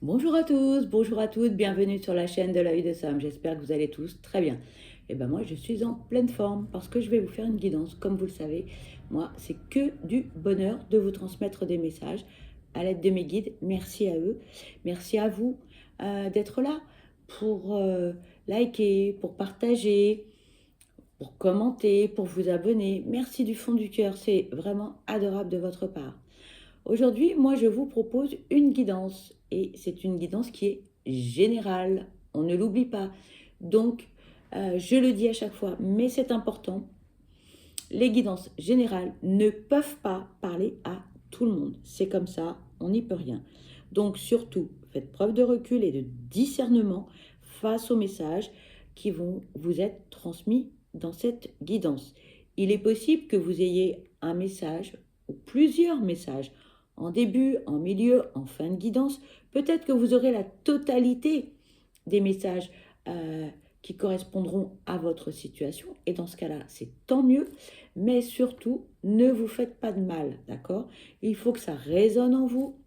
Bonjour à tous, bonjour à toutes, bienvenue sur la chaîne de l'œil de Sam. J'espère que vous allez tous très bien. Et ben moi je suis en pleine forme parce que je vais vous faire une guidance. Comme vous le savez, moi c'est que du bonheur de vous transmettre des messages à l'aide de mes guides. Merci à eux, merci à vous d'être là pour liker, pour partager, pour commenter, pour vous abonner. Merci du fond du cœur, c'est vraiment adorable de votre part. Aujourd'hui, moi, je vous propose une guidance et c'est une guidance qui est générale. On ne l'oublie pas. Donc, je le dis à chaque fois, mais c'est important. Les guidances générales ne peuvent pas parler à tout le monde. C'est comme ça, on n'y peut rien. Donc, surtout, faites preuve de recul et de discernement face aux messages qui vont vous être transmis dans cette guidance. Il est possible que vous ayez un message ou plusieurs messages en début, en milieu, en fin de guidance. Peut-être que vous aurez la totalité des messages qui correspondront à votre situation. Et dans ce cas-là, c'est tant mieux. Mais surtout, ne vous faites pas de mal, d'accord? Il faut que ça résonne en vous.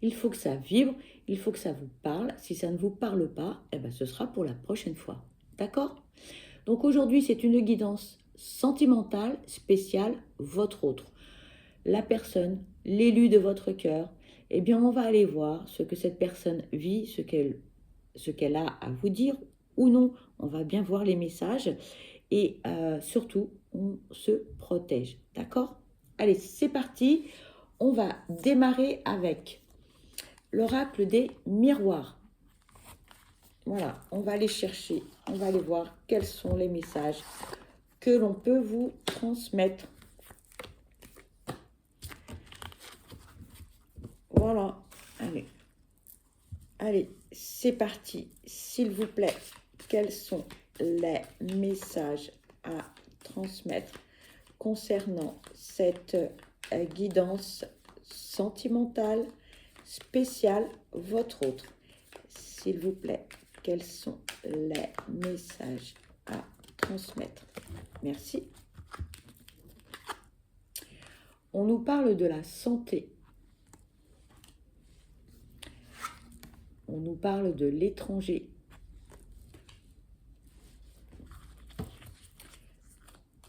Il faut que ça vibre. Il faut que ça vous parle. Si ça ne vous parle pas, eh ben, ce sera pour la prochaine fois. D'accord? Donc aujourd'hui, c'est une guidance sentimentale, spéciale, votre autre. La personne, l'élu de votre cœur, eh bien, on va aller voir ce que cette personne vit, ce qu'elle a à vous dire ou non. On va bien voir les messages et surtout, on se protège. D'accord? Allez, c'est parti. On va démarrer avec l'oracle des miroirs. Voilà, on va aller chercher, on va aller voir quels sont les messages que l'on peut vous transmettre. Voilà, allez. Allez, c'est parti. S'il vous plaît, quels sont les messages à transmettre concernant cette guidance sentimentale spéciale, votre autre? S'il vous plaît, quels sont les messages à transmettre? Merci. On nous parle de la santé. On nous parle de l'étranger.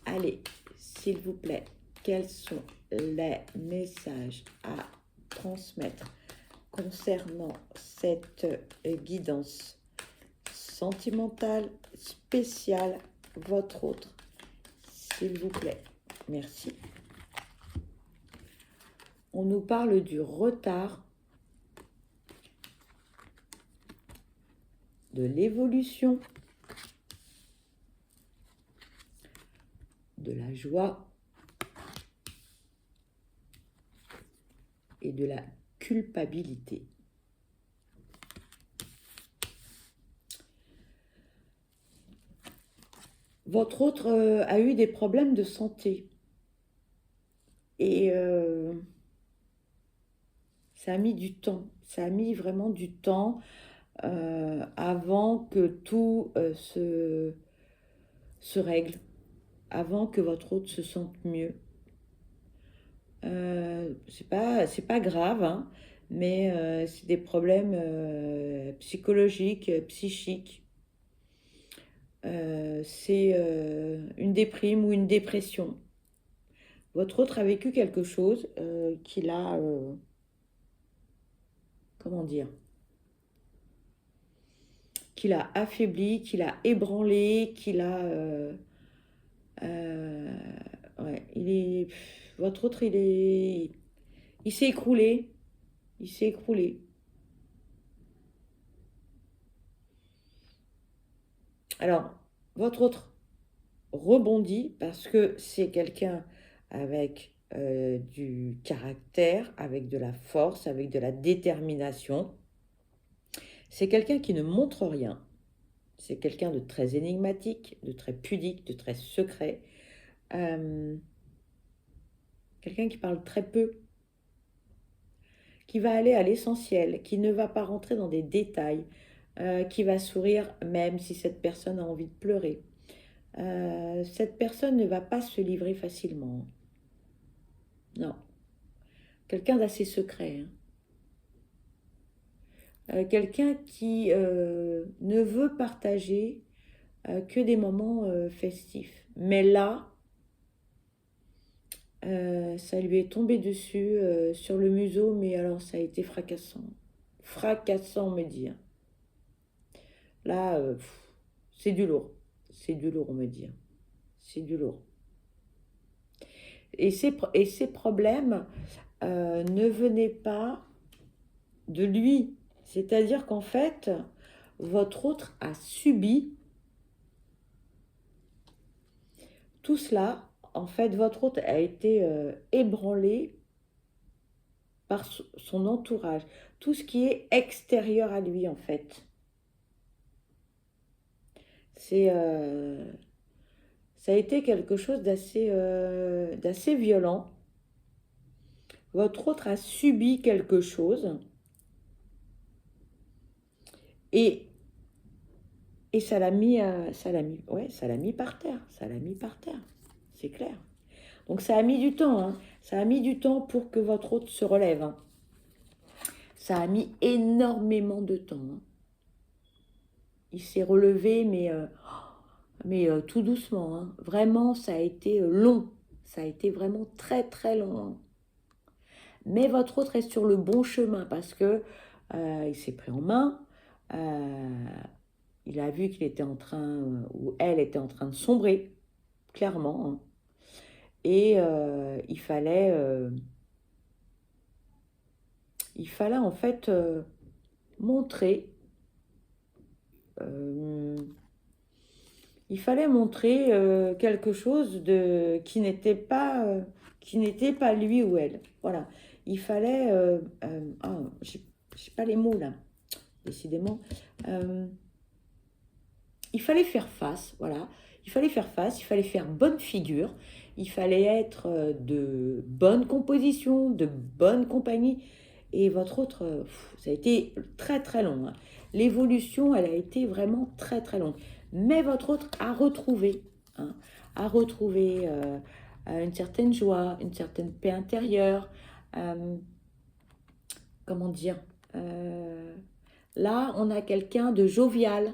Allez, s'il vous plaît, quels sont les messages à transmettre concernant cette guidance sentimentale spéciale, votre autre? S'il vous plaît, merci. On nous parle du retard, de l'évolution, de la joie et de la culpabilité. Votre autre a eu des problèmes de santé et ça a mis du temps, ça a mis vraiment du temps avant que tout se règle, avant que votre autre se sente mieux. C'est pas grave, hein, mais c'est des problèmes psychologiques, psychiques. C'est une déprime ou une dépression. Votre autre a vécu quelque chose qui l'a, comment dire, qui l'a affaibli, qui l'a ébranlé, qui l'a... ouais, votre autre, il s'est écroulé. Il s'est écroulé. Alors, votre autre rebondit parce que c'est quelqu'un avec du caractère, avec de la force, avec de la détermination. C'est quelqu'un qui ne montre rien. C'est quelqu'un de très énigmatique, de très pudique, de très secret. Quelqu'un qui parle très peu, qui va aller à l'essentiel, qui ne va pas rentrer dans des détails, qui va sourire même si cette personne a envie de pleurer. Cette personne ne va pas se livrer facilement. Non. Quelqu'un d'assez secret. Hein. quelqu'un qui ne veut partager que des moments festifs. Mais là, ça lui est tombé dessus sur le museau, mais alors ça a été fracassant. Fracassant, me dire. Là, c'est du lourd. C'est du lourd, on me dit. C'est du lourd. Et ces problèmes ne venaient pas de lui. C'est-à-dire qu'en fait, votre autre a subi tout cela. En fait, votre autre a été ébranlé par son entourage. Tout ce qui est extérieur à lui, en fait. Ça a été quelque chose d'assez violent. Votre autre a subi quelque chose et, et ça l'a mis par terre. Ça l'a mis par terre, c'est clair. Donc ça a mis du temps, hein. Ça a mis du temps pour que votre autre se relève, hein. Ça a mis énormément de temps, hein. Il s'est relevé, mais tout doucement, hein. Vraiment, ça a été long. Ça a été vraiment très très long, hein. Mais votre autre est sur le bon chemin parce que il s'est pris en main. Il a vu qu'il était en train, ou elle était en train de sombrer, clairement, hein. Et il fallait en fait montrer, euh, quelque chose qui n'était pas lui ou elle. Voilà. Il fallait, j'ai pas les mots là, décidément. Il fallait faire face, voilà. Il fallait faire face, il fallait faire bonne figure, il fallait être de bonne composition, de bonne compagnie. Et votre autre, ça a été très très long, hein. L'évolution, elle a été vraiment très très longue. Mais votre autre a retrouvé, hein, une certaine joie, une certaine paix intérieure. euh, comment dire Là, on a quelqu'un de jovial,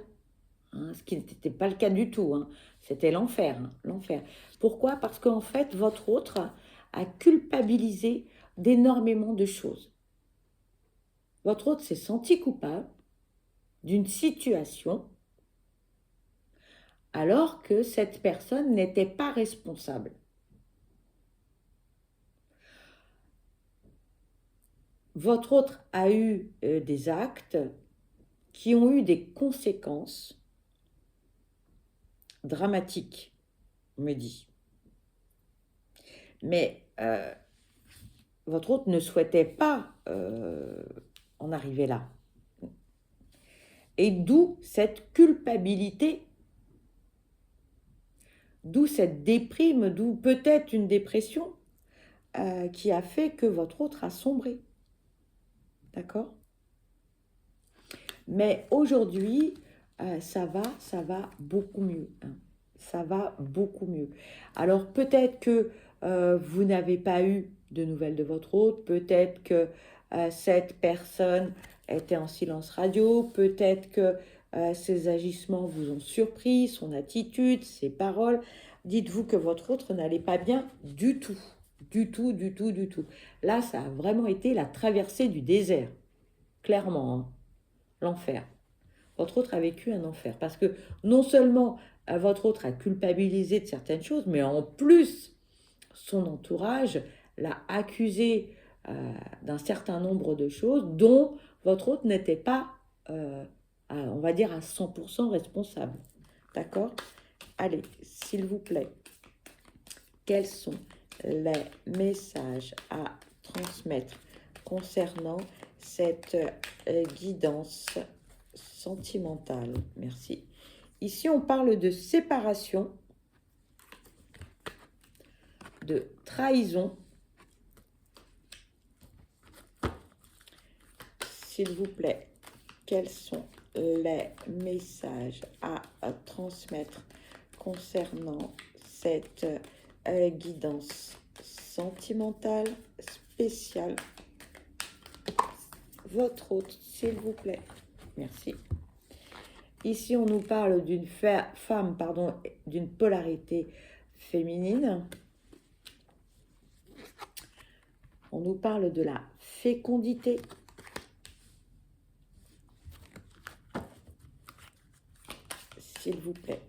hein, ce qui n'était pas le cas du tout, hein. C'était l'enfer, hein, l'enfer. Pourquoi? Parce qu'en fait, votre autre a culpabilisé d'énormément de choses. Votre autre s'est senti coupable d'une situation alors que cette personne n'était pas responsable. Votre autre a eu des actes qui ont eu des conséquences dramatiques, on me dit. Mais votre autre ne souhaitait pas en arriver là. Et d'où cette culpabilité, d'où cette déprime, d'où peut-être une dépression qui a fait que votre autre a sombré. D'accord? Mais aujourd'hui, ça va beaucoup mieux, hein. Ça va beaucoup mieux. Alors peut-être que vous n'avez pas eu de nouvelles de votre autre, peut-être que cette personne était en silence radio, peut-être que ses agissements vous ont surpris, son attitude, ses paroles. Dites-vous que votre autre n'allait pas bien du tout, du tout, du tout, du tout. Là, ça a vraiment été la traversée du désert, clairement, hein. L'enfer. Votre autre a vécu un enfer. Parce que non seulement votre autre a culpabilisé de certaines choses, mais en plus, son entourage l'a accusé d'un certain nombre de choses dont votre autre n'était pas, on va dire, à 100% responsable. D'accord? Allez, s'il vous plaît, quels sont les messages à transmettre concernant cette guidance sentimentale? Merci. Ici, on parle de séparation, de trahison. S'il vous plaît, quels sont les messages à transmettre concernant cette guidance sentimentale spéciale? votre autre, s'il vous plaît. Merci. Ici, on nous parle d'une femme, pardon, d'une polarité féminine. On nous parle de la fécondité. S'il vous plaît,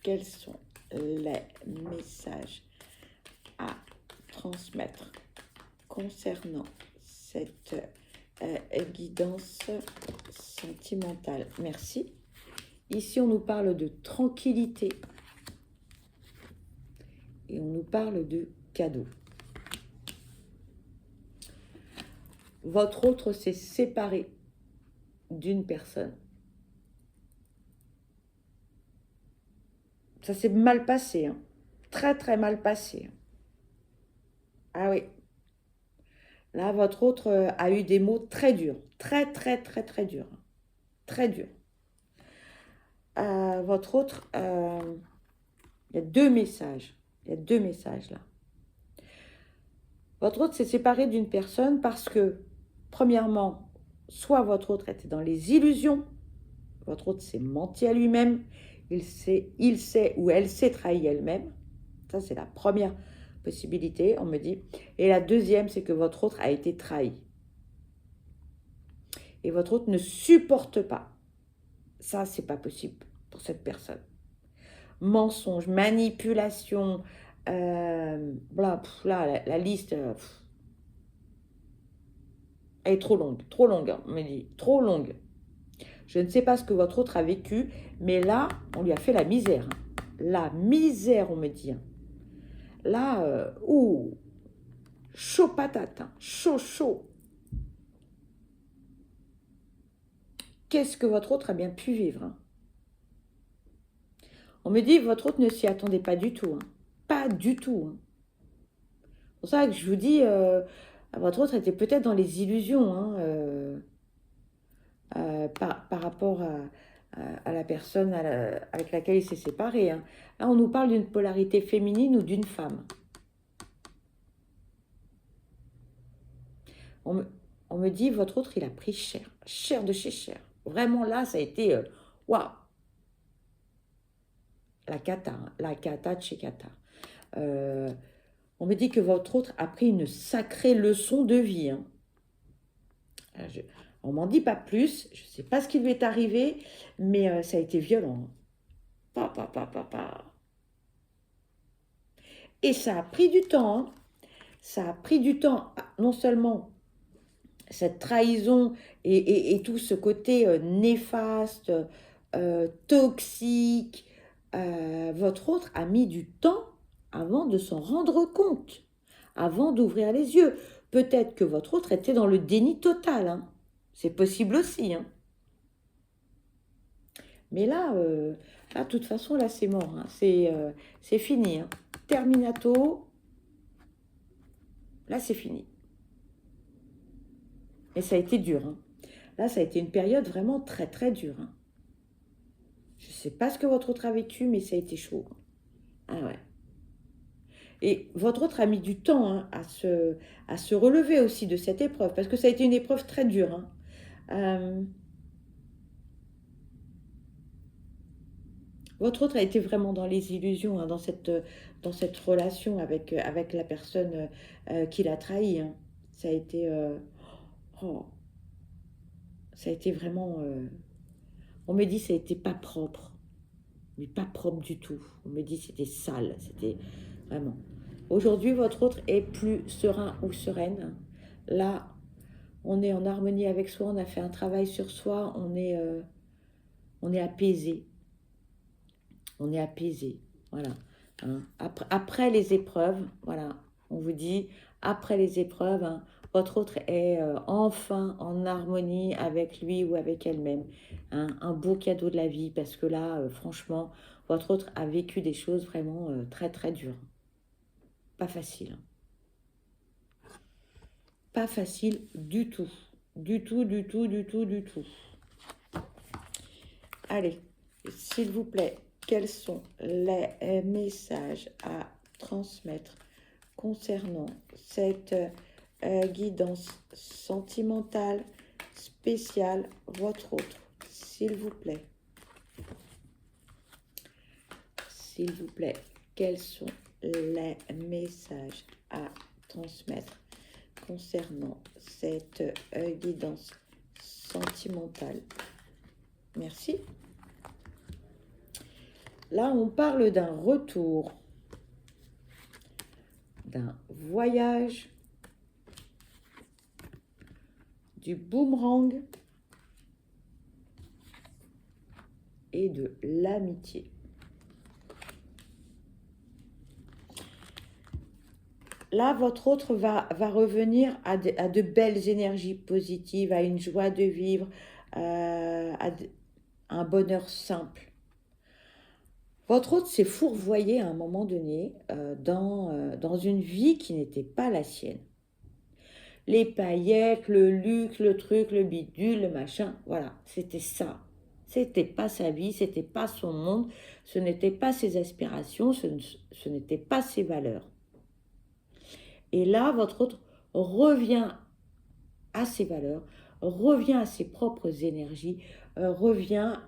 quels sont les messages à transmettre concernant cette guidance sentimentale? Merci. Ici, on nous parle de tranquillité et on nous parle de cadeau. Votre autre s'est séparé d'une personne. Ça s'est mal passé, hein. Très, très mal passé. Ah oui. Là, votre autre a eu des mots très durs. Très, très, très, très durs. Très durs. Votre autre, il y a deux messages. Il y a deux messages là. Votre autre s'est séparé d'une personne parce que, premièrement, soit votre autre était dans les illusions, votre autre s'est menti à lui-même, il sait ou elle s'est trahi elle-même. Ça, c'est la première possibilité, on me dit. Et la deuxième, c'est que votre autre a été trahi. Et votre autre ne supporte pas. Ça, c'est pas possible pour cette personne. Mensonge, manipulation, là, la liste, elle est trop longue, hein, on me dit, trop longue. Je ne sais pas ce que votre autre a vécu, mais là, on lui a fait la misère. Hein. La misère, on me dit. Hein. Là, chaud patate, hein. Chaud. Qu'est-ce que votre autre a bien pu vivre, hein. On me dit que votre autre ne s'y attendait pas du tout. Hein. Pas du tout. Hein. C'est pour ça que je vous dis, votre autre était peut-être dans les illusions hein, par rapport à la personne avec laquelle il s'est séparé. Hein. Là, on nous parle d'une polarité féminine ou d'une femme. On me dit, votre autre, il a pris cher. Cher de chez cher. Vraiment, là, ça a été... Waouh. La cata, hein, la cata de chez cata. On me dit que votre autre a pris une sacrée leçon de vie. Hein. On m'en dit pas plus. Je ne sais pas ce qui lui est arrivé, mais ça a été violent. Hein. Et ça a pris du temps. Hein. Ça a pris du temps, non seulement cette trahison et tout ce côté néfaste, toxique, votre autre a mis du temps avant de s'en rendre compte, avant d'ouvrir les yeux. Peut-être que votre autre était dans le déni total. Hein. C'est possible aussi. Hein. Mais là, de toute façon, là, c'est mort. Hein. C'est fini. Hein. Terminato. Là, c'est fini. Et ça a été dur. Hein. Là, ça a été une période vraiment très, très dure. Hein. Je ne sais pas ce que votre autre a vécu, mais ça a été chaud. Ah ouais. Et votre autre a mis du temps hein, à se relever aussi de cette épreuve, parce que ça a été une épreuve très dure. Hein. Votre autre a été vraiment dans les illusions, hein, dans cette relation avec la personne qui l'a trahi. Hein. Ça a été... ça a été vraiment... on me dit que ça a été pas propre. Mais pas propre du tout. On me dit que c'était sale. C'était vraiment... Aujourd'hui, votre autre est plus serein ou sereine. Là, on est en harmonie avec soi. On a fait un travail sur soi. On est apaisé. On est apaisé. Voilà. Hein. Après les épreuves, voilà. On vous dit, après les épreuves, hein, votre autre est enfin en harmonie avec lui ou avec elle-même. Hein, un beau cadeau de la vie parce que là, franchement, votre autre a vécu des choses vraiment très très dures. Pas facile. Hein. Pas facile du tout. Du tout. Allez, s'il vous plaît, quels sont les messages à transmettre concernant cette guidance sentimentale, spécial votre autre, s'il vous plaît. S'il vous plaît, quels sont les messages à transmettre concernant cette guidance sentimentale? Merci. Là, on parle d'un retour, d'un voyage, du boomerang et de l'amitié. Là, votre autre va revenir à de belles énergies positives, à une joie de vivre, à un bonheur simple. Votre autre s'est fourvoyé à un moment donné dans une vie qui n'était pas la sienne. Les paillettes, le luxe, le truc, le bidule, le machin, voilà, c'était ça. C'était pas sa vie, c'était pas son monde, ce n'était pas ses aspirations, ce n'était pas ses valeurs. Et là, votre autre revient à ses valeurs, revient à ses propres énergies, revient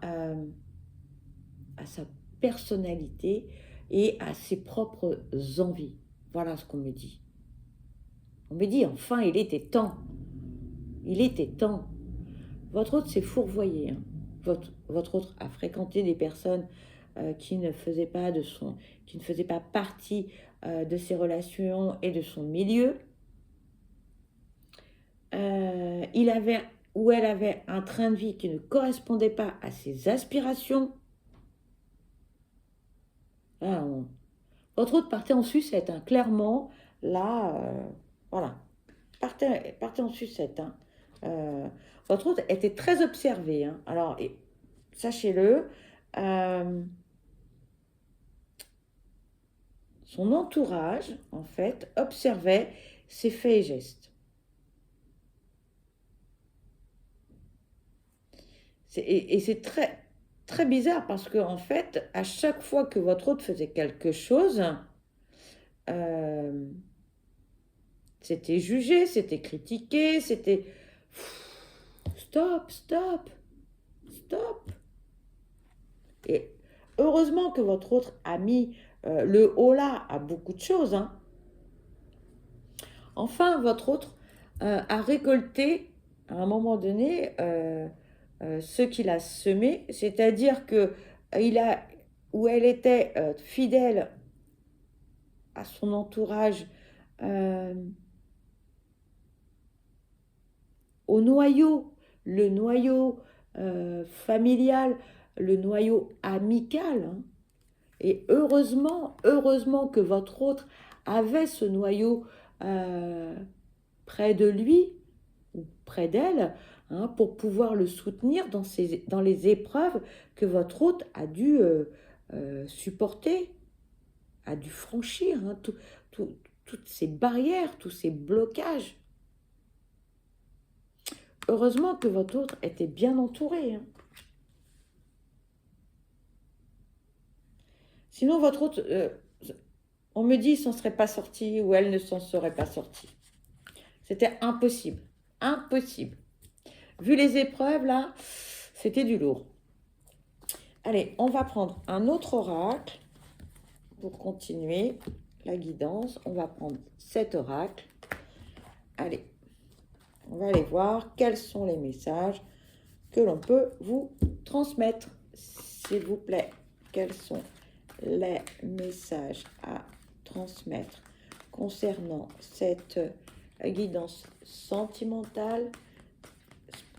à sa personnalité et à ses propres envies. Voilà ce qu'on me dit. On me dit, enfin, il était temps. Il était temps. Votre autre s'est fourvoyé. Hein. Votre autre a fréquenté des personnes qui ne faisaient pas partie de ses relations et de son milieu. Il avait ou elle avait un train de vie qui ne correspondait pas à ses aspirations. Ah, votre autre partait en sucette, hein. Clairement, là, voilà, partez en sucette. Hein. Votre autre était très observé. Hein. Alors, sachez-le, son entourage, en fait, observait ses faits et gestes. Et c'est très, très bizarre parce que, en fait, à chaque fois que votre autre faisait quelque chose, c'était jugé, c'était critiqué, c'était... Stop, stop, stop. Et heureusement que votre autre a mis le haut là à beaucoup de choses. Hein. Enfin, votre autre a récolté, à un moment donné, ce qu'il a semé, c'est-à-dire que où elle était fidèle à son entourage, au noyau, le noyau familial, le noyau amical. Hein. Et heureusement que votre autre avait ce noyau près de lui ou près d'elle, hein, pour pouvoir le soutenir dans les épreuves que votre hôte a dû supporter, a dû franchir, hein, toutes ces barrières, tous ces blocages. Heureusement que votre hôte était bien entouré. Hein. Sinon, votre hôte, on me dit, il s'en serait pas sorti ou elle ne s'en serait pas sortie. C'était impossible. Impossible. Vu les épreuves, là, c'était du lourd. Allez, on va prendre un autre oracle pour continuer la guidance. On va prendre cet oracle. Allez, on va aller voir quels sont les messages que l'on peut vous transmettre. S'il vous plaît, quels sont les messages à transmettre concernant cette guidance sentimentale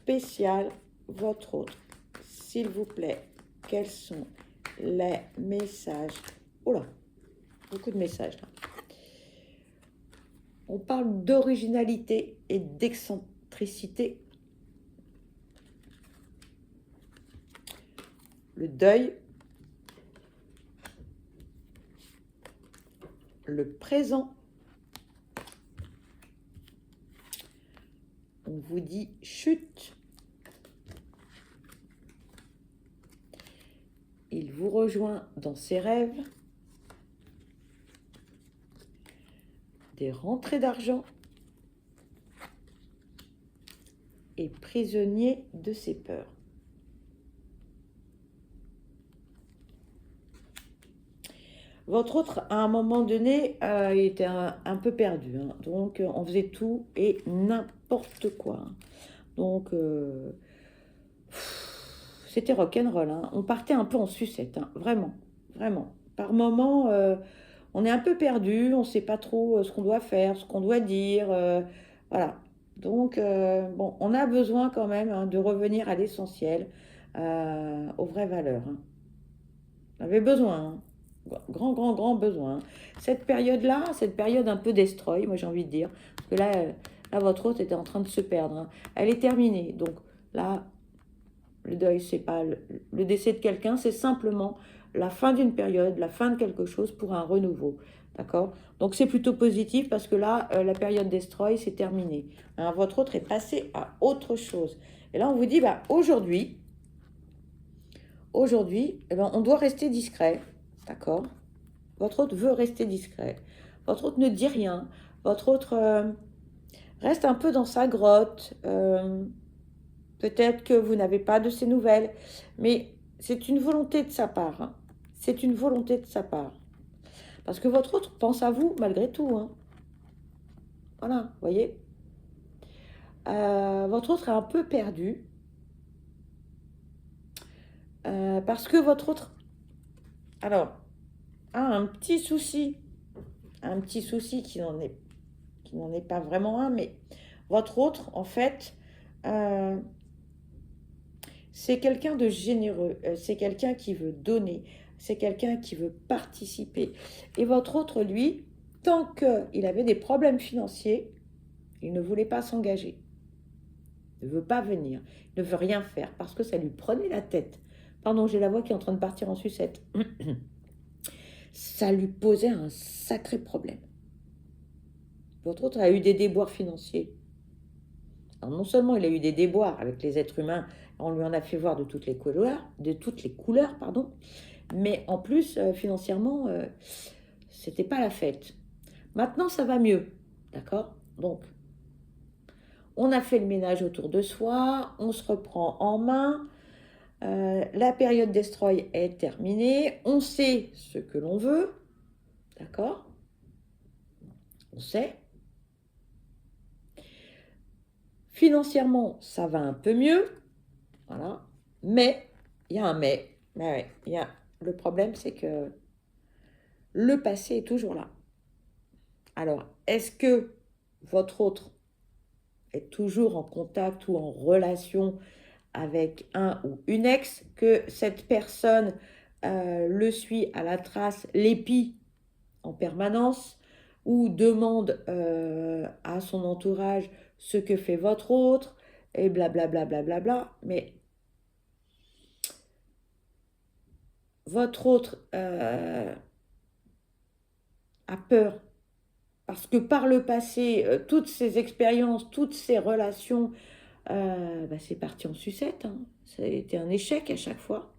spéciale votre autre. S'il vous plaît, quels sont les messages? Oula, beaucoup de messages là. On parle d'originalité et d'excentricité. Le deuil. Le présent. On vous dit chute. Il vous rejoint dans ses rêves. Des rentrées d'argent. et prisonnier de ses peurs. Votre autre, à un moment donné, il était un peu perdu. Hein. Donc, on faisait tout et n'importe quoi. Hein. Donc, c'était rock'n'roll. Hein. On partait un peu en sucette. Hein. Vraiment, vraiment. Par moments, on est un peu perdu. On ne sait pas trop ce qu'on doit faire, ce qu'on doit dire. Voilà. Donc, bon, on a besoin quand même hein, de revenir à l'essentiel, aux vraies valeurs. Hein. On avait besoin. Hein. Grand besoin. Cette période-là, cette période un peu destroy, moi j'ai envie de dire, parce que là votre hôte était en train de se perdre. Hein. Elle est terminée. Donc là, le deuil, c'est pas le décès de quelqu'un, c'est simplement la fin d'une période, la fin de quelque chose pour un renouveau. D'accord? Donc c'est plutôt positif parce que là, la période destroy, c'est terminé. Hein, votre autre est passé à autre chose. Et là, on vous dit, bah, aujourd'hui, eh ben, on doit rester discret. D'accord? Votre autre veut rester discret. Votre autre ne dit rien. Votre autre reste un peu dans sa grotte. Peut-être que vous n'avez pas de ses nouvelles. Mais c'est une volonté de sa part. Hein. C'est une volonté de sa part. Parce que votre autre pense à vous malgré tout. Hein. Voilà, vous voyez. Votre autre est un peu perdu. Parce que votre autre... Alors, a un petit souci. Un petit souci qui n'en est pas vraiment un, mais votre autre, en fait, c'est quelqu'un de généreux, c'est quelqu'un qui veut donner, c'est quelqu'un qui veut participer. Et votre autre, lui, tant qu'il avait des problèmes financiers, il ne voulait pas s'engager. Il ne veut pas venir, il ne veut rien faire parce que ça lui prenait la tête. Pardon, j'ai la voix qui est en train de partir en sucette. Ça lui posait un sacré problème. Votre autre a eu des déboires financiers. Alors non seulement il a eu des déboires avec les êtres humains, on lui en a fait voir de toutes les couleurs, pardon, mais en plus, financièrement, c'était pas la fête. Maintenant, ça va mieux, d'accord? Donc, on a fait le ménage autour de soi, on se reprend en main, la période destroy est terminée, on sait ce que l'on veut, d'accord? On sait. Financièrement, ça va un peu mieux, voilà, mais, il y a un mais, ouais, le problème, c'est que le passé est toujours là. Alors, est-ce que votre autre est toujours en contact ou en relation avec un ou une ex, que cette personne le suit à la trace, l'épie en permanence, ou demande à son entourage ce que fait votre autre, et blablabla, blablabla, mais votre autre a peur parce que par le passé, toutes ces expériences, toutes ces relations, c'est parti en sucette. Hein. Ça a été un échec à chaque fois.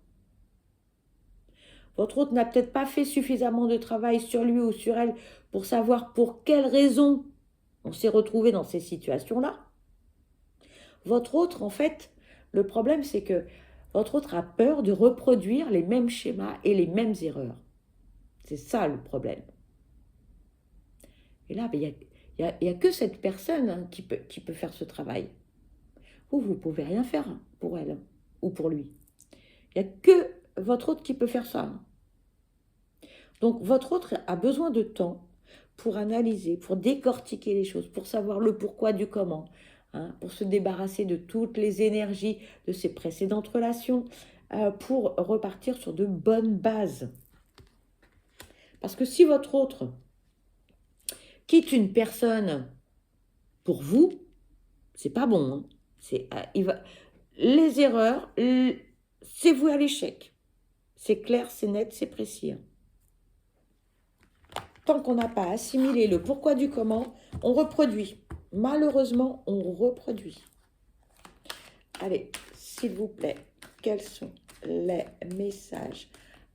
Votre autre n'a peut-être pas fait suffisamment de travail sur lui ou sur elle pour savoir pour quelles raisons on s'est retrouvé dans ces situations-là. Votre autre, en fait, le problème, c'est que votre autre a peur de reproduire les mêmes schémas et les mêmes erreurs. C'est ça le problème. Et là, il n'y a que cette personne hein, qui peut faire ce travail. Vous ne pouvez rien faire pour elle ou pour lui. Il n'y a que votre autre qui peut faire ça. Donc, votre autre a besoin de temps pour analyser, pour décortiquer les choses, pour savoir le pourquoi du comment, hein, pour se débarrasser de toutes les énergies de ses précédentes relations, pour repartir sur de bonnes bases. Parce que si votre autre quitte une personne pour vous, c'est pas bon. Hein. Les erreurs, c'est voué à l'échec. C'est clair, c'est net, c'est précis. Hein. Tant qu'on n'a pas assimilé le pourquoi du comment, on reproduit. Malheureusement, on reproduit. Allez, s'il vous plaît, quels sont les messages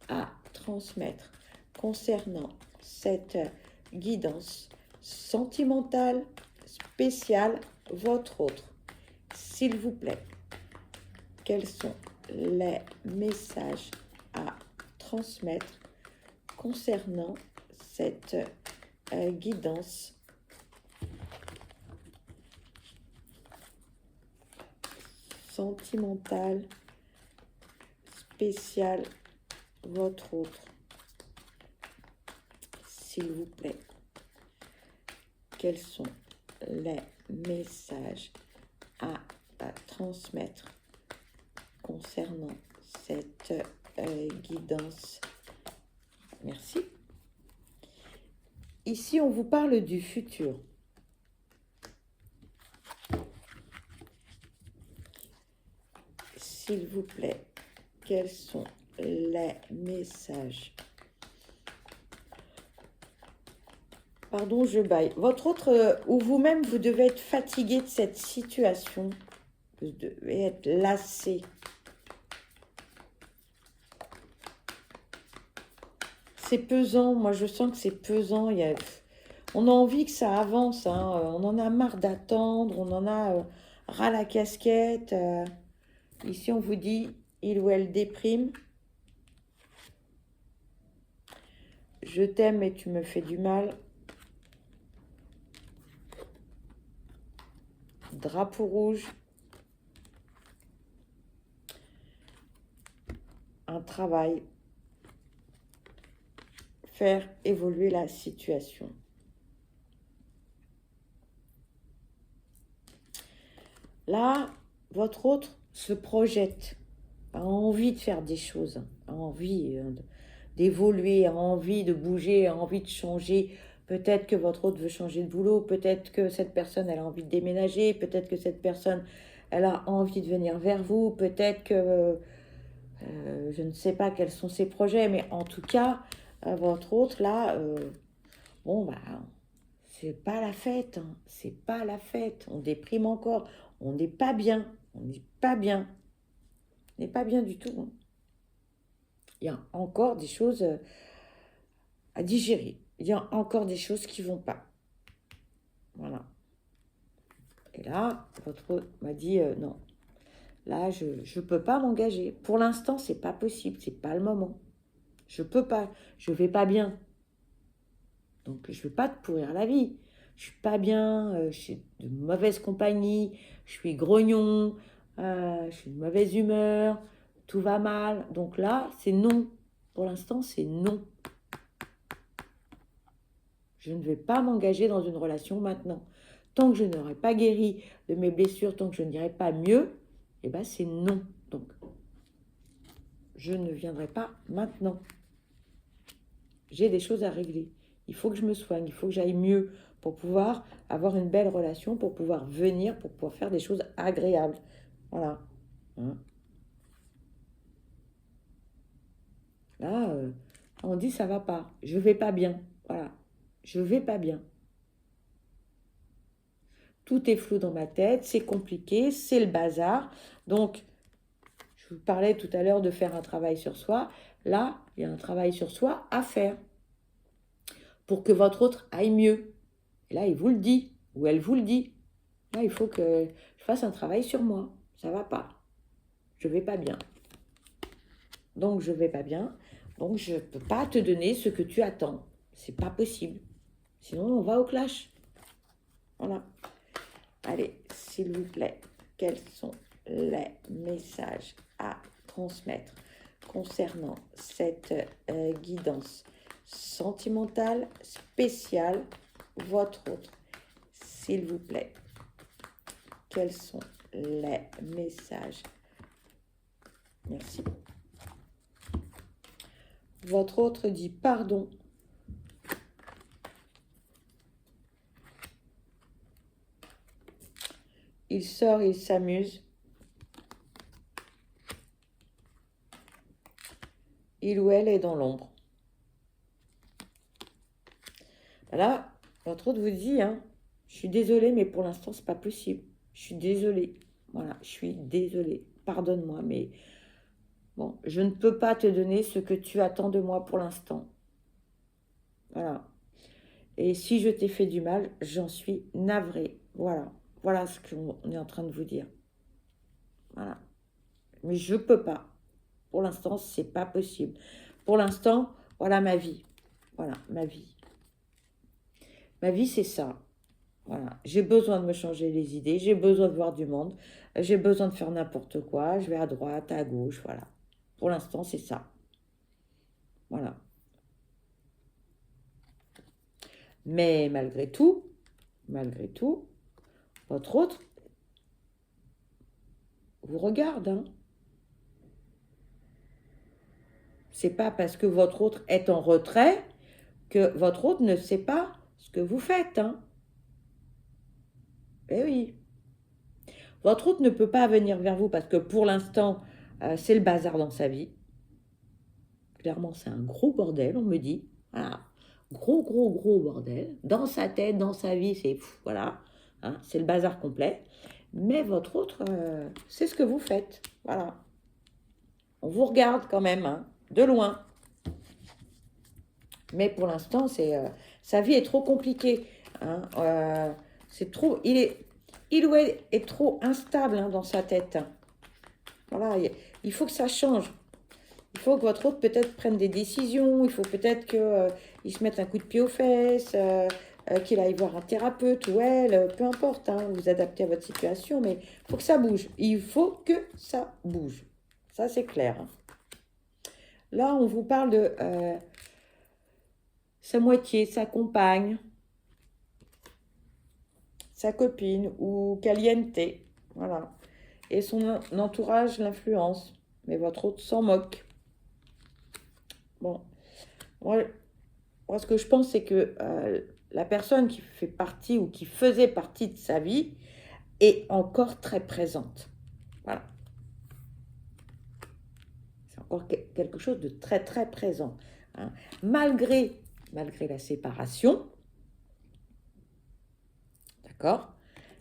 à transmettre concernant cette guidance sentimentale spéciale, votre autre? s'il vous plaît, quels sont les messages à transmettre concernant cette guidance sentimentale spéciale, votre autre, s'il vous plaît. Quels sont les messages à transmettre concernant cette guidance? Merci. Ici, on vous parle du futur. S'il vous plaît, quels sont les messages? Pardon, je baille. Votre autre, ou vous-même, vous devez être fatigué de cette situation. Vous devez être lassé. C'est pesant. Moi, je sens que c'est pesant. On a envie que ça avance. Hein. On en a marre d'attendre. On en a ras la casquette. Ici, on vous dit, il ou elle déprime. Je t'aime et tu me fais du mal. Drapeau rouge. Un travail. Faire évoluer la situation. Là, votre autre se projette, a envie de faire des choses, a envie d'évoluer, a envie de bouger, a envie de changer. Peut-être que votre autre veut changer de boulot, peut-être que cette personne, elle a envie de déménager, peut-être que cette personne, elle a envie de venir vers vous, peut-être que, je ne sais pas quels sont ses projets, mais en tout cas, votre autre, là, bon, bah, c'est pas la fête, hein, c'est pas la fête, on déprime encore, on n'est pas bien, on n'est pas bien, on n'est pas bien du tout. Hein. Il y a encore des choses à digérer, il y a encore des choses qui vont pas. Voilà. Et là, votre autre m'a dit non, là, je ne peux pas m'engager. Pour l'instant, c'est pas possible, c'est pas le moment. Je peux pas, je vais pas bien. Donc, je ne veux pas te pourrir la vie. Je suis pas bien, je suis de mauvaise compagnie, je suis grognon, je suis de mauvaise humeur, tout va mal. Donc là, c'est non. Pour l'instant, c'est non. Je ne vais pas m'engager dans une relation maintenant. Tant que je n'aurai pas guéri de mes blessures, tant que je n'irai pas mieux, eh ben c'est non. Donc, je ne viendrai pas maintenant. J'ai des choses à régler. Il faut que je me soigne, il faut que j'aille mieux pour pouvoir avoir une belle relation, pour pouvoir venir, pour pouvoir faire des choses agréables. Voilà. Hein. Là, on dit ça va pas. Je vais pas bien. Voilà. Je vais pas bien. Tout est flou dans ma tête, c'est compliqué, c'est le bazar. Donc, je vous parlais tout à l'heure de faire un travail sur soi. Là, il y a un travail sur soi à faire pour que votre autre aille mieux. Et là, il vous le dit, ou elle vous le dit. Là, il faut que je fasse un travail sur moi. Ça va pas. Je vais pas bien. Donc, je vais pas bien. Donc, je peux pas te donner ce que tu attends. C'est pas possible. Sinon, on va au clash. Voilà. Allez, s'il vous plaît, quels sont les messages à transmettre concernant cette guidance sentimentale spéciale, votre autre? S'il vous plaît, quels sont les messages? Merci. Votre autre dit pardon. Il sort, il s'amuse. Il ou elle est dans l'ombre. Là, votre autre vous dit, hein, je suis désolée, mais pour l'instant, c'est pas possible. Je suis désolée. Voilà, je suis désolée. Pardonne-moi, mais bon, je ne peux pas te donner ce que tu attends de moi pour l'instant. Voilà. Et si je t'ai fait du mal, j'en suis navrée. Voilà. Voilà ce qu'on est en train de vous dire. Voilà. Mais je peux pas. Pour l'instant, c'est pas possible. Pour l'instant, voilà ma vie. Voilà, ma vie. Ma vie, c'est ça. Voilà. J'ai besoin de me changer les idées. J'ai besoin de voir du monde. J'ai besoin de faire n'importe quoi. Je vais à droite, à gauche. Voilà. Pour l'instant, c'est ça. Voilà. Mais malgré tout, votre autre vous regarde. Hein. C'est pas parce que votre autre est en retrait que votre autre ne sait pas ce que vous faites. Hein. Eh oui. Votre autre ne peut pas venir vers vous parce que pour l'instant, c'est le bazar dans sa vie. Clairement, c'est un gros bordel, on me dit. Voilà. Gros bordel. Dans sa tête, dans sa vie, c'est voilà. Hein, c'est le bazar complet. Mais votre autre, c'est ce que vous faites. Voilà. On vous regarde quand même, hein, de loin. Mais pour l'instant, sa vie est trop compliquée. Hein, c'est trop, il ou elle est trop instable hein, dans sa tête. Voilà, il faut que ça change. Il faut que votre autre peut-être prenne des décisions. Il faut peut-être qu'il se mette un coup de pied aux fesses, qu'il aille voir un thérapeute ou elle, peu importe. Hein, vous adaptez à votre situation, mais il faut que ça bouge. Il faut que ça bouge. Ça, c'est clair. Hein. Là, on vous parle de sa moitié, sa compagne, sa copine ou caliente. Voilà. Et son entourage l'influence. Mais votre autre s'en moque. Bon. Moi, ce que je pense, c'est que la personne qui fait partie ou qui faisait partie de sa vie est encore très présente. Voilà. C'est encore quelque chose de très, très présent. Hein. Malgré la séparation, d'accord,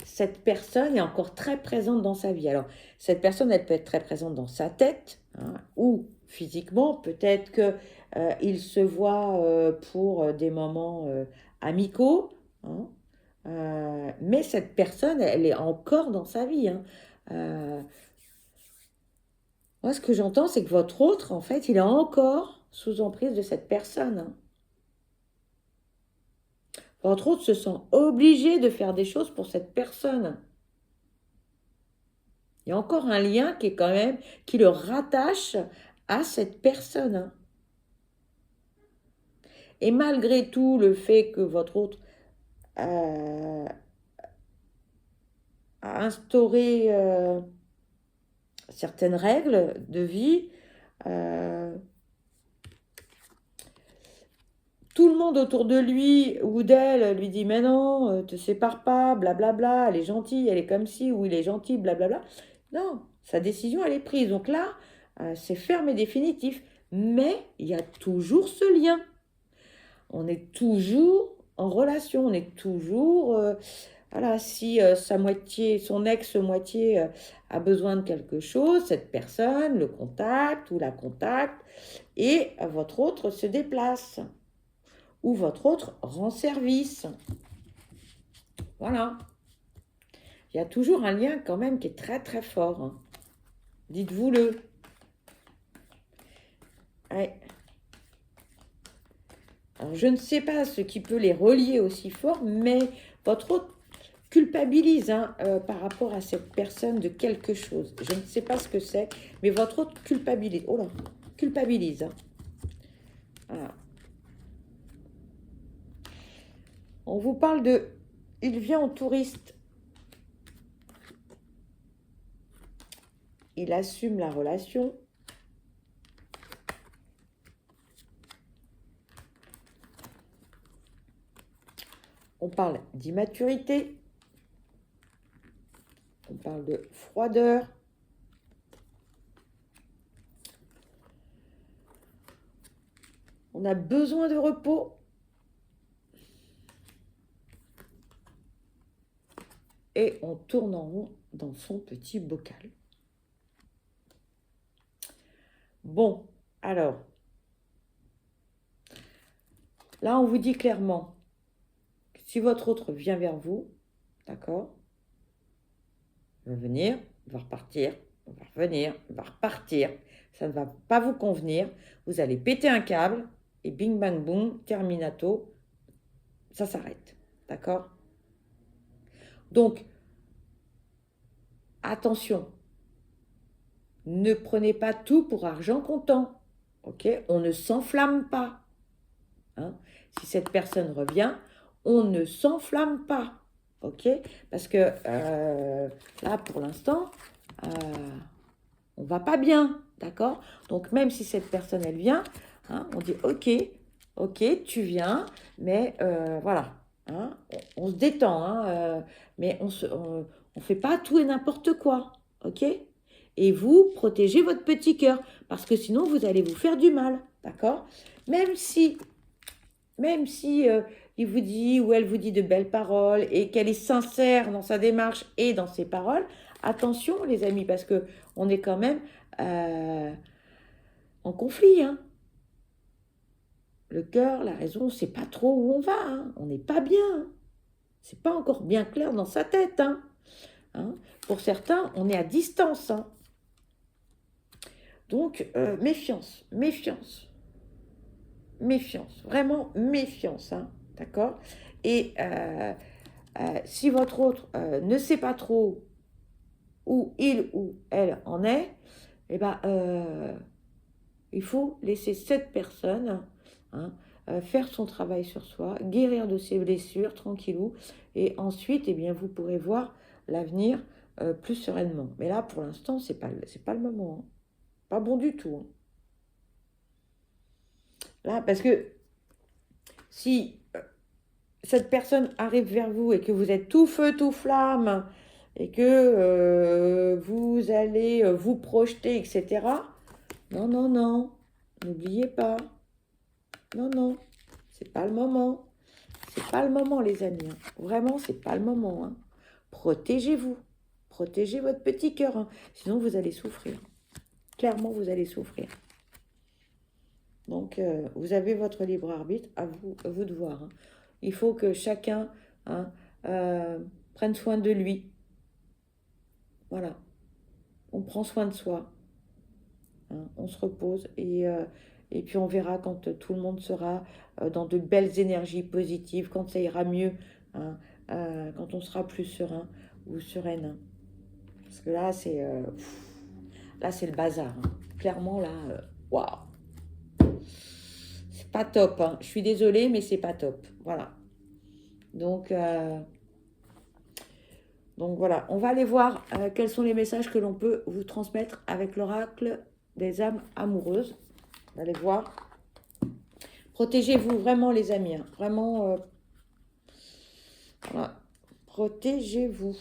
cette personne est encore très présente dans sa vie. Alors, cette personne, elle peut être très présente dans sa tête hein, ou physiquement. Peut-être qu'il se voit pour des moments amicaux. Hein, mais cette personne, elle est encore dans sa vie. Hein. Moi, ce que j'entends, c'est que votre autre, en fait, il est encore sous emprise de cette personne. Hein. Votre autre se sent obligé de faire des choses pour cette personne. Il y a encore un lien qui est quand même, qui le rattache à cette personne. Hein. Et malgré tout, le fait que votre autre a instauré certaines règles de vie, tout le monde autour de lui ou d'elle lui dit « Mais non, te sépare pas, blablabla, elle est gentille, elle est comme ci, ou il est gentil, blablabla. » Non, sa décision, elle est prise. Donc là, c'est ferme et définitif. Mais il y a toujours ce lien. On est toujours en relation, on est toujours... voilà, si sa moitié, son ex-moitié a besoin de quelque chose, cette personne le contacte ou la contacte et votre autre se déplace ou votre autre rend service. Voilà. Il y a toujours un lien quand même qui est très très fort. Hein. Dites-vous-le. Ouais. Alors, je ne sais pas ce qui peut les relier aussi fort, mais votre autre culpabilise hein, par rapport à cette personne de quelque chose. Je ne sais pas ce que c'est, mais votre autre culpabilise. Oh là, culpabilise. Hein. Voilà. On vous parle de... Il vient en touriste. Il assume la relation. On parle d'immaturité. On parle de froideur. On a besoin de repos. Et on tourne en rond dans son petit bocal. Bon, alors, là, on vous dit clairement, que si votre autre vient vers vous, d'accord, il va venir, il va repartir, on va revenir, on va repartir, ça ne va pas vous convenir, vous allez péter un câble, et bing bang boum, terminato, ça s'arrête. D'accord? Donc, attention, ne prenez pas tout pour argent comptant. Ok? On ne s'enflamme pas. Hein? Si cette personne revient, on ne s'enflamme pas. Ok? Parce que là, pour l'instant, on va pas bien. D'accord? Donc, même si cette personne, elle vient, hein, on dit ok, ok, tu viens, mais voilà. Hein, on se détend, hein, mais on fait pas tout et n'importe quoi. Ok? Et vous protégez votre petit cœur, parce que sinon, vous allez vous faire du mal. D'accord? Même si il vous dit ou elle vous dit de belles paroles et qu'elle est sincère dans sa démarche et dans ses paroles, attention les amis, parce que on est quand même en conflit. Hein. Le cœur, la raison, on ne sait pas trop où on va. Hein. On n'est pas bien. Hein. C'est pas encore bien clair dans sa tête. Hein. Hein. Pour certains, on est à distance. Hein. Donc, méfiance, méfiance. Méfiance, vraiment méfiance, hein, d'accord? Et si votre autre ne sait pas trop où il ou elle en est, eh ben, il faut laisser cette personne hein, faire son travail sur soi, guérir de ses blessures tranquillou, et ensuite, eh bien, vous pourrez voir l'avenir plus sereinement. Mais là, pour l'instant, c'est pas le moment. Hein. Pas bon du tout. Hein. Là, parce que si cette personne arrive vers vous et que vous êtes tout feu, tout flamme, et que vous allez vous projeter, etc. Non, non, non, n'oubliez pas. Non, non, c'est pas le moment. C'est pas le moment, les amis. Hein. Vraiment, c'est pas le moment. Hein. Protégez-vous. Protégez votre petit cœur. Hein. Sinon, vous allez souffrir. Clairement, vous allez souffrir. Donc, vous avez votre libre arbitre, à vous de voir. Hein. Il faut que chacun hein, prenne soin de lui. Voilà. On prend soin de soi. Hein, on se repose et puis on verra quand tout le monde sera dans de belles énergies positives, quand ça ira mieux, hein, quand on sera plus serein ou sereine. Hein. Parce que là, c'est le bazar. Hein. Clairement, là, waouh. C'est pas top. Hein. Je suis désolée, mais c'est pas top. Voilà. Donc voilà, on va aller voir quels sont les messages que l'on peut vous transmettre avec l'oracle des âmes amoureuses. On va aller voir. Protégez-vous vraiment les amis. Hein. Vraiment, voilà. Protégez-vous.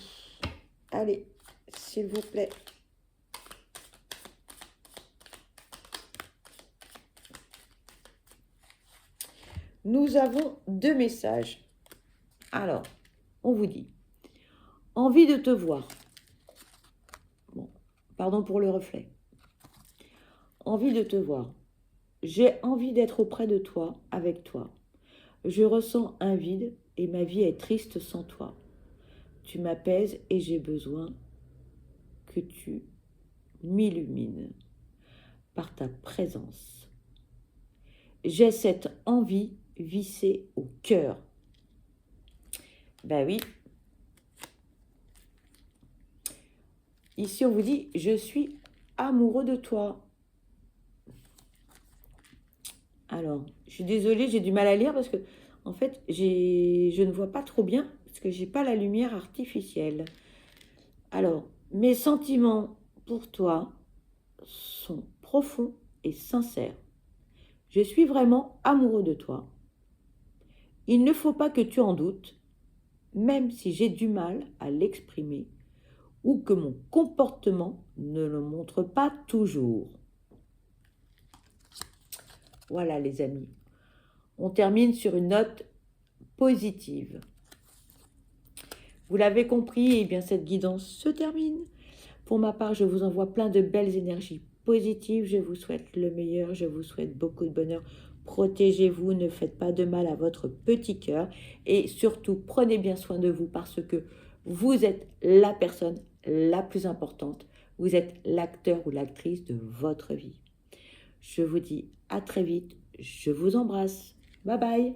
Allez, s'il vous plaît. Nous avons 2 messages. Alors, on vous dit, envie de te voir. Bon, pardon pour le reflet. Envie de te voir. J'ai envie d'être auprès de toi, avec toi. Je ressens un vide et ma vie est triste sans toi. Tu m'apaises et j'ai besoin que tu m'illumines par ta présence. J'ai cette envie vissée au cœur. Ben oui. Ici, on vous dit, je suis amoureux de toi. Alors, je suis désolée, j'ai du mal à lire parce que, en fait, je ne vois pas trop bien parce que j'ai pas la lumière artificielle. Alors, mes sentiments pour toi sont profonds et sincères. Je suis vraiment amoureux de toi. Il ne faut pas que tu en doutes, même si j'ai du mal à l'exprimer ou que mon comportement ne le montre pas toujours. Voilà les amis, on termine sur une note positive. Vous l'avez compris, eh bien cette guidance se termine. Pour ma part, je vous envoie plein de belles énergies positives. Je vous souhaite le meilleur, je vous souhaite beaucoup de bonheur. Protégez-vous, ne faites pas de mal à votre petit cœur et surtout, prenez bien soin de vous parce que vous êtes la personne la plus importante. Vous êtes l'acteur ou l'actrice de votre vie. Je vous dis à très vite. Je vous embrasse. Bye bye.